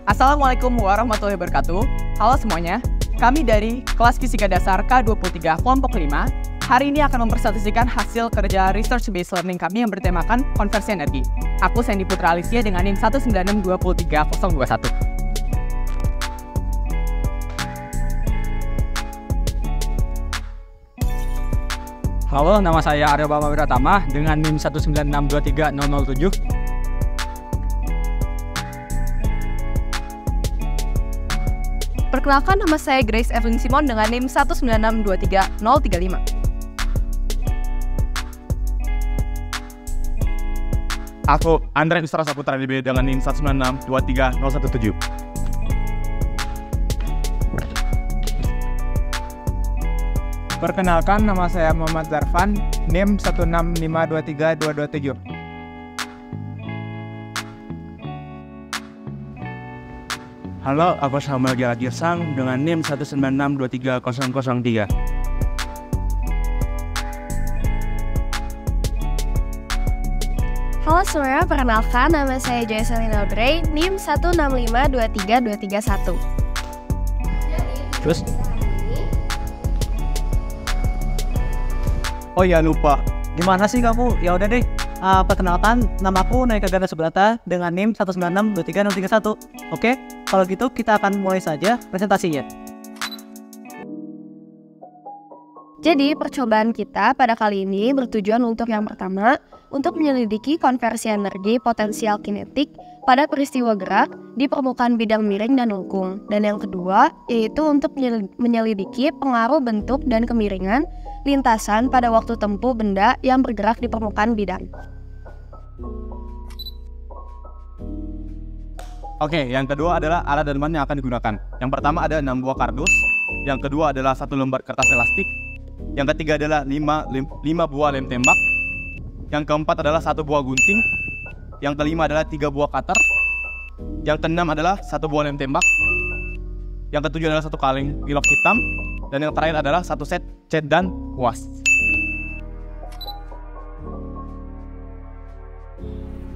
Assalamualaikum warahmatullahi wabarakatuh. Halo semuanya, kami dari kelas Fisika Dasar K23 kelompok 5 hari ini akan mempresentasikan hasil kerja Research Based Learning kami yang bertemakan konversi energi. Aku Sandy Putra Alicia dengan NIM 196233021. Halo, nama saya Aryo Bama Wiratama dengan NIM 196230007. Perkenalkan, nama saya Grace Evelyn Simon dengan NIM 1962335. Aku Andre Nusra Saputra DB dengan NIM 196230017. Perkenalkan, nama saya Muhammad Zarfan, NIM 165232227. Halo, aku Samuel Girsang dengan NIM 196230003. Halo semuanya, perkenalkan, nama saya Joycelyn Audrey, NIM 165232231. Terus? Oh ya, lupa. Gimana sih kamu? Ya udah deh. Perkenalkan, namaku Naika Ganda Subrata dengan NIM 196230031. Oke, kalau gitu kita akan mulai saja presentasinya. Jadi, percobaan kita pada kali ini bertujuan untuk yang pertama, untuk menyelidiki konversi energi potensial kinetik pada peristiwa gerak di permukaan bidang miring dan lengkung. Dan yang kedua, yaitu untuk menyelidiki pengaruh bentuk dan kemiringan lintasan pada waktu tempuh benda yang bergerak di permukaan bidang. Oke, yang kedua adalah alat dan bahan yang akan digunakan. Yang pertama ada 6 buah kardus, yang kedua adalah 1 lembar kertas elastik, yang ketiga adalah 5 buah lem tembak, yang keempat adalah 1 buah gunting, yang kelima adalah 3 buah cutter, yang keenam adalah 1 buah lem tembak, yang ketujuh adalah 1 kaleng pilok hitam, dan yang terakhir adalah 1 set cat dan kuas.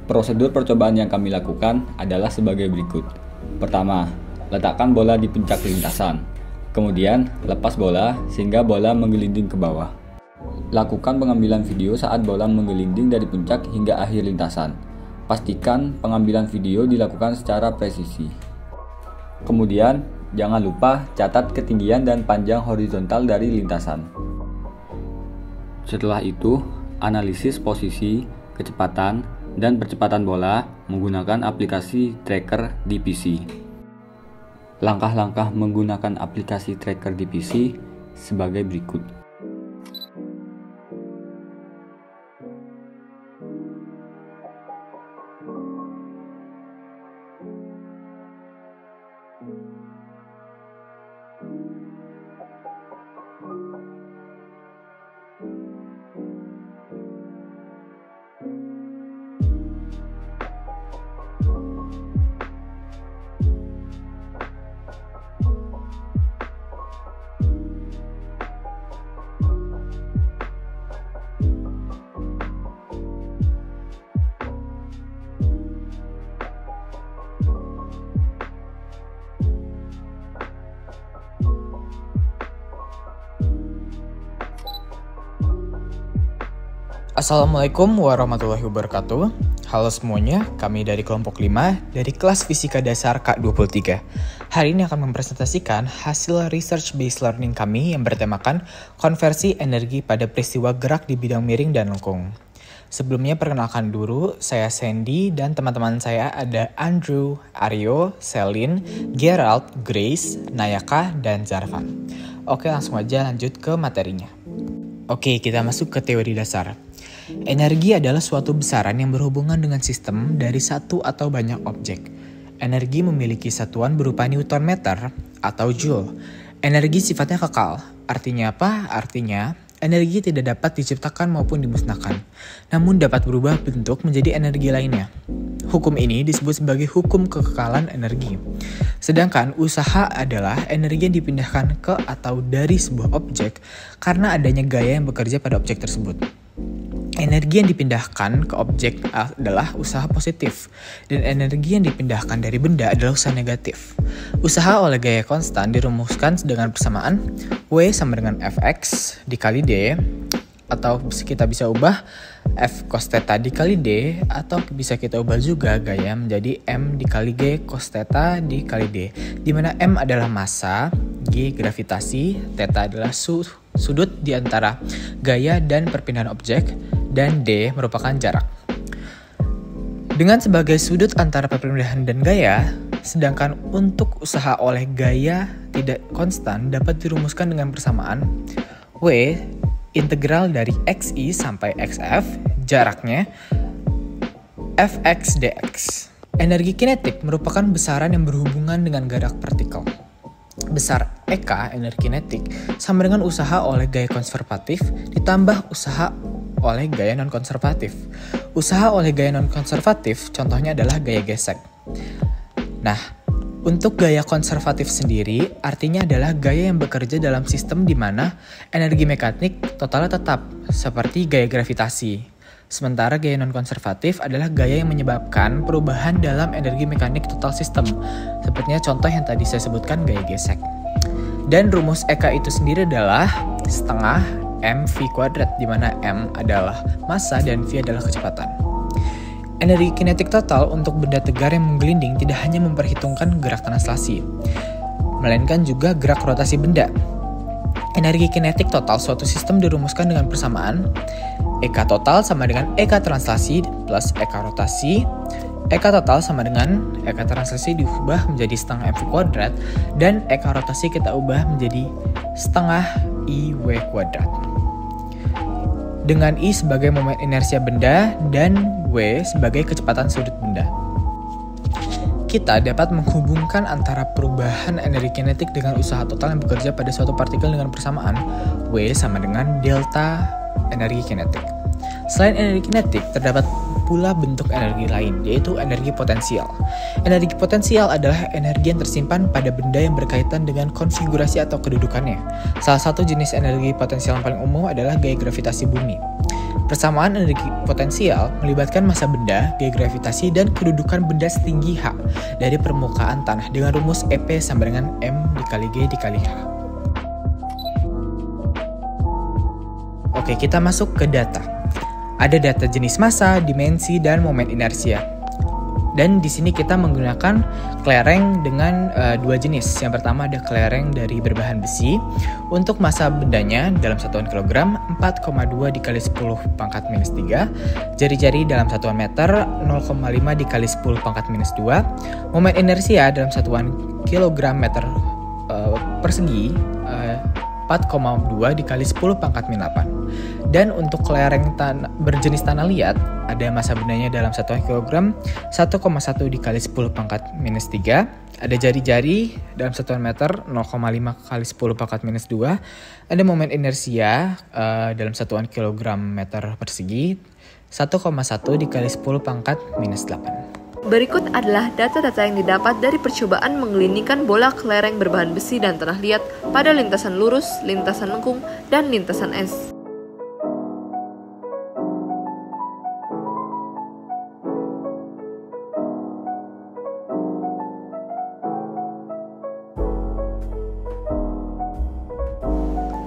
Prosedur percobaan yang kami lakukan adalah sebagai berikut. Pertama, letakkan bola di puncak lintasan. Kemudian, lepas bola sehingga bola menggelinding ke bawah. Lakukan pengambilan video saat bola menggelinding dari puncak hingga akhir lintasan. Pastikan pengambilan video dilakukan secara presisi. Kemudian, jangan lupa catat ketinggian dan panjang horizontal dari lintasan. Setelah itu, analisis posisi, kecepatan, dan percepatan bola menggunakan aplikasi tracker di PC. Langkah-langkah menggunakan aplikasi tracker di PC sebagai berikut. Assalamualaikum warahmatullahi wabarakatuh. Halo semuanya, kami dari kelompok 5 dari kelas Fisika Dasar K23. Hari ini akan mempresentasikan hasil Research Based Learning kami yang bertemakan konversi energi pada peristiwa gerak di bidang miring dan lengkung. Sebelumnya perkenalkan dulu, saya Sandy dan teman-teman saya ada Andrew, Aryo, Selin, Gerald, Grace, Nayaka, dan Zarfan. Oke, langsung aja lanjut ke materinya. Oke, kita masuk ke teori dasar. Energi adalah suatu besaran yang berhubungan dengan sistem dari satu atau banyak objek. Energi memiliki satuan berupa Newton meter atau Joule. Energi sifatnya kekal. Artinya apa? Artinya energi tidak dapat diciptakan maupun dimusnahkan, namun dapat berubah bentuk menjadi energi lainnya. Hukum ini disebut sebagai hukum kekekalan energi. Sedangkan usaha adalah energi yang dipindahkan ke atau dari sebuah objek karena adanya gaya yang bekerja pada objek tersebut. Energi yang dipindahkan ke objek adalah usaha positif, dan energi yang dipindahkan dari benda adalah usaha negatif. Usaha oleh gaya konstan dirumuskan dengan persamaan W sama dengan Fx dikali D, atau kita bisa ubah F cos theta dikali D, atau bisa kita ubah juga gaya menjadi M dikali G cos theta dikali D, di mana M adalah massa, G gravitasi, theta adalah sudut di antara gaya dan perpindahan objek, dan D merupakan jarak. Dengan sebagai sudut antara perpindahan dan gaya, sedangkan untuk usaha oleh gaya tidak konstan dapat dirumuskan dengan persamaan W integral dari XI sampai XF, jaraknya Fx dx. Energi kinetik merupakan besaran yang berhubungan dengan gerak partikel. Besar EK, energi kinetik, sama dengan usaha oleh gaya konservatif ditambah usaha oleh gaya non-konservatif. Usaha oleh gaya non-konservatif contohnya adalah gaya gesek. Nah, untuk gaya konservatif sendiri artinya adalah gaya yang bekerja dalam sistem di mana energi mekanik totalnya tetap, seperti gaya gravitasi. Sementara gaya non-konservatif adalah gaya yang menyebabkan perubahan dalam energi mekanik total sistem, sepertinya contoh yang tadi saya sebutkan gaya gesek. Dan rumus EK itu sendiri adalah setengah mv kuadrat, di mana m adalah massa dan v adalah kecepatan. Energi kinetik total untuk benda tegar yang menggelinding tidak hanya memperhitungkan gerak translasi, melainkan juga gerak rotasi benda. Energi kinetik total suatu sistem dirumuskan dengan persamaan EK total sama dengan EK translasi plus EK rotasi. EK total sama dengan EK translasi diubah menjadi setengah mv kuadrat, dan EK rotasi kita ubah menjadi setengah IW kuadrat. Dengan I sebagai momen inersia benda dan W sebagai kecepatan sudut benda. Kita dapat menghubungkan antara perubahan energi kinetik dengan usaha total yang bekerja pada suatu partikel dengan persamaan W sama dengan delta energi kinetik. Selain energi kinetik, terdapat pula bentuk energi lain, yaitu energi potensial. Energi potensial adalah energi yang tersimpan pada benda yang berkaitan dengan konfigurasi atau kedudukannya. Salah satu jenis energi potensial yang paling umum adalah gaya gravitasi bumi. Persamaan energi potensial melibatkan massa benda, gaya gravitasi, dan kedudukan benda setinggi H dari permukaan tanah dengan rumus EP sama dengan M dikali G dikali H. Oke, kita masuk ke data. Ada data jenis massa, dimensi, dan momen inersia. Dan di sini kita menggunakan kelereng dengan dua jenis. Yang pertama ada kelereng dari berbahan besi. Untuk massa bendanya dalam satuan kilogram 4,2 dikali 10 pangkat minus 3. Jari-jari dalam satuan meter 0,5 dikali 10 pangkat minus 2. Momen inersia dalam satuan kilogram meter persegi 4,2 dikali 10 pangkat min 8. Dan untuk kelereng berjenis tanah liat, ada massa bendanya dalam satuan kilogram 1,1 dikali 10 pangkat minus 3. Ada jari-jari dalam satuan meter 0,5 kali 10 pangkat minus 2. Ada momen inersia dalam satuan kilogram meter persegi 1,1 dikali 10 pangkat minus 8. Berikut adalah data-data yang didapat dari percobaan menggelindingkan bola kelereng berbahan besi dan tanah liat pada lintasan lurus, lintasan lengkung, dan lintasan S.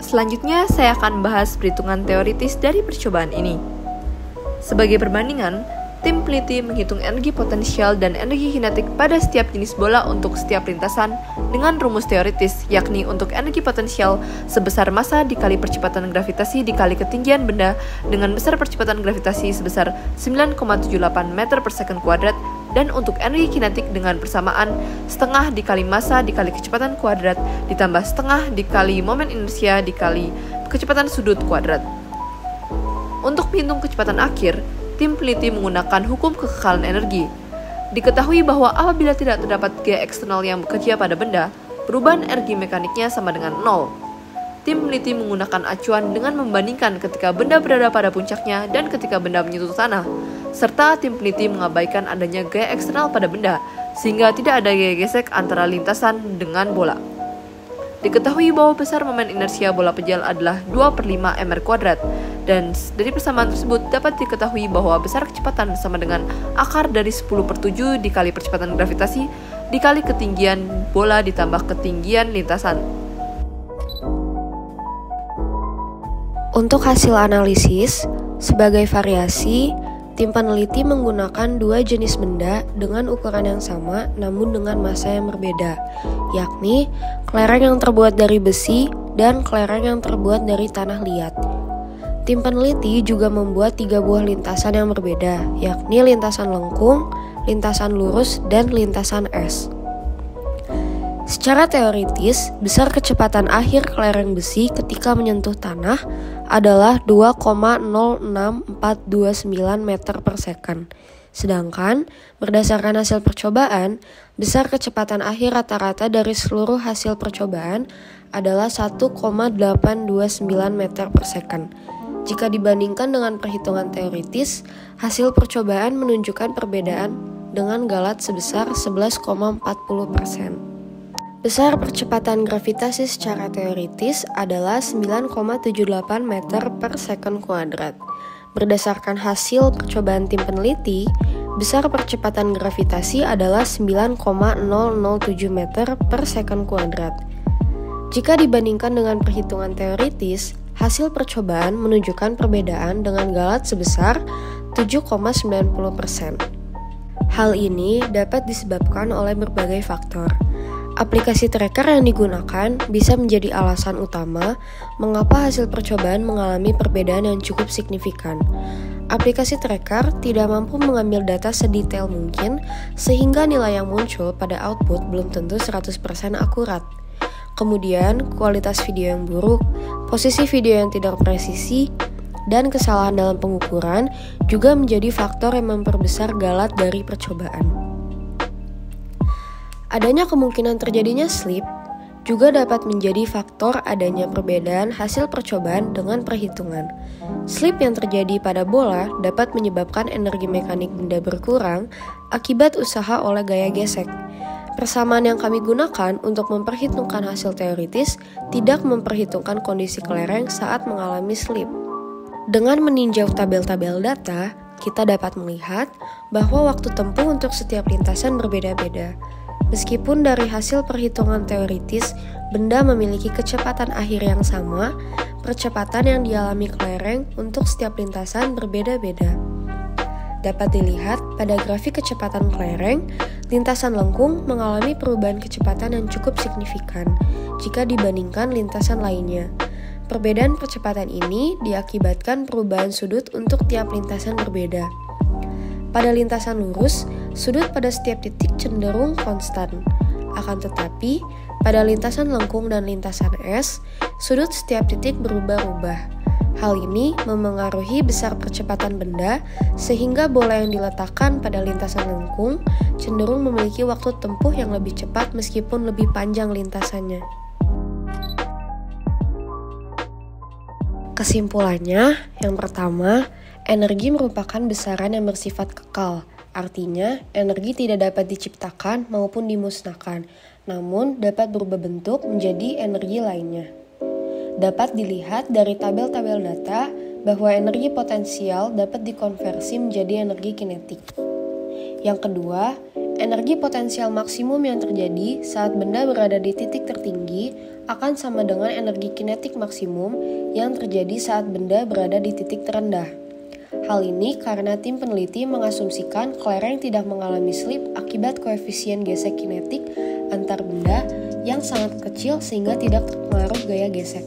Selanjutnya, saya akan bahas perhitungan teoritis dari percobaan ini. Sebagai perbandingan, tim peneliti menghitung energi potensial dan energi kinetik pada setiap jenis bola untuk setiap lintasan dengan rumus teoritis, yakni untuk energi potensial sebesar massa dikali percepatan gravitasi dikali ketinggian benda dengan besar percepatan gravitasi sebesar 9,78 meter per second kuadrat, dan untuk energi kinetik dengan persamaan setengah dikali massa dikali kecepatan kuadrat ditambah setengah dikali momen inersia dikali kecepatan sudut kuadrat. Untuk menghitung kecepatan akhir, tim peneliti menggunakan hukum kekekalan energi. Diketahui bahwa apabila tidak terdapat gaya eksternal yang bekerja pada benda, perubahan energi mekaniknya sama dengan 0. Tim peneliti menggunakan acuan dengan membandingkan ketika benda berada pada puncaknya dan ketika benda menyentuh tanah, serta tim peneliti mengabaikan adanya gaya eksternal pada benda, sehingga tidak ada gaya gesek antara lintasan dengan bola. diketahui bahwa besar momen inersia bola pejal adalah 2/5 mr², dan dari persamaan tersebut dapat diketahui bahwa besar kecepatan sama dengan akar dari 10/7 dikali percepatan gravitasi dikali ketinggian bola ditambah ketinggian lintasan. Untuk hasil analisis, sebagai variasi, tim peneliti menggunakan dua jenis benda dengan ukuran yang sama namun dengan massa yang berbeda, yakni kelereng yang terbuat dari besi dan kelereng yang terbuat dari tanah liat. Tim peneliti juga membuat 3 buah lintasan yang berbeda, yakni lintasan lengkung, lintasan lurus, dan lintasan es. Secara teoritis, besar kecepatan akhir kelereng besi ketika menyentuh tanah adalah 2,06429 meter per second. Sedangkan, berdasarkan hasil percobaan, besar kecepatan akhir rata-rata dari seluruh hasil percobaan adalah 1,829 meter per second. Jika dibandingkan dengan perhitungan teoritis, hasil percobaan menunjukkan perbedaan dengan galat sebesar 11,40%. Besar percepatan gravitasi secara teoritis adalah 9,78 meter per second kuadrat. Berdasarkan hasil percobaan tim peneliti, besar percepatan gravitasi adalah 9,007 meter per second kuadrat. Jika dibandingkan dengan perhitungan teoritis, hasil percobaan menunjukkan perbedaan dengan galat sebesar 7,90%. Hal ini dapat disebabkan oleh berbagai faktor. Aplikasi tracker yang digunakan bisa menjadi alasan utama mengapa hasil percobaan mengalami perbedaan yang cukup signifikan. Aplikasi tracker tidak mampu mengambil data sedetail mungkin sehingga nilai yang muncul pada output belum tentu 100% akurat. Kemudian, kualitas video yang buruk, posisi video yang tidak presisi, dan kesalahan dalam pengukuran juga menjadi faktor yang memperbesar galat dari percobaan. Adanya kemungkinan terjadinya slip juga dapat menjadi faktor adanya perbedaan hasil percobaan dengan perhitungan. Slip yang terjadi pada bola dapat menyebabkan energi mekanik benda berkurang akibat usaha oleh gaya gesek. Persamaan yang kami gunakan untuk memperhitungkan hasil teoritis tidak memperhitungkan kondisi kelereng saat mengalami slip. Dengan meninjau tabel-tabel data, kita dapat melihat bahwa waktu tempuh untuk setiap lintasan berbeda-beda. Meskipun dari hasil perhitungan teoritis, benda memiliki kecepatan akhir yang sama, percepatan yang dialami kelereng untuk setiap lintasan berbeda-beda. Dapat dilihat pada grafik kecepatan kelereng, lintasan lengkung mengalami perubahan kecepatan yang cukup signifikan jika dibandingkan lintasan lainnya. Perbedaan percepatan ini diakibatkan perubahan sudut untuk tiap lintasan berbeda. Pada lintasan lurus, sudut pada setiap titik cenderung konstan. Akan tetapi, pada lintasan lengkung dan lintasan es, sudut setiap titik berubah-ubah. Hal ini memengaruhi besar percepatan benda, sehingga bola yang diletakkan pada lintasan lengkung cenderung memiliki waktu tempuh yang lebih cepat meskipun lebih panjang lintasannya. Kesimpulannya, yang pertama, energi merupakan besaran yang bersifat kekal. Artinya, energi tidak dapat diciptakan maupun dimusnahkan, namun dapat berubah bentuk menjadi energi lainnya. Dapat dilihat dari tabel-tabel data bahwa energi potensial dapat dikonversi menjadi energi kinetik. Yang kedua, energi potensial maksimum yang terjadi saat benda berada di titik tertinggi akan sama dengan energi kinetik maksimum yang terjadi saat benda berada di titik terendah. Hal ini karena tim peneliti mengasumsikan kelereng tidak mengalami slip akibat koefisien gesek kinetik antar benda yang sangat kecil sehingga tidak terpengaruh gaya gesek.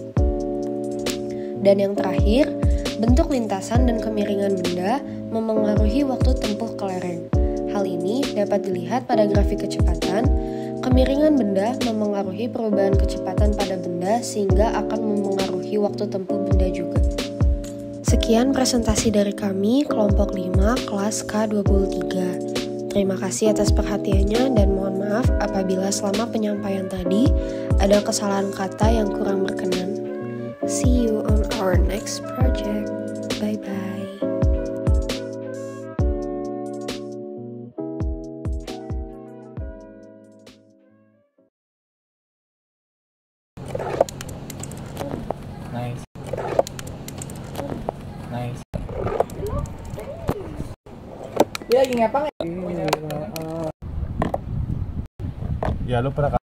Dan yang terakhir, bentuk lintasan dan kemiringan benda memengaruhi waktu tempuh kelereng. Hal ini dapat dilihat pada grafik kecepatan. Kemiringan benda memengaruhi perubahan kecepatan pada benda sehingga akan memengaruhi waktu tempuh benda juga. Sekian presentasi dari kami, kelompok 5, kelas K23. Terima kasih atas perhatiannya dan mohon maaf apabila selama penyampaian tadi ada kesalahan kata yang kurang berkenan. See you on our next project. Bye-bye. Dia lagi ngepang ya? Ya lu pernah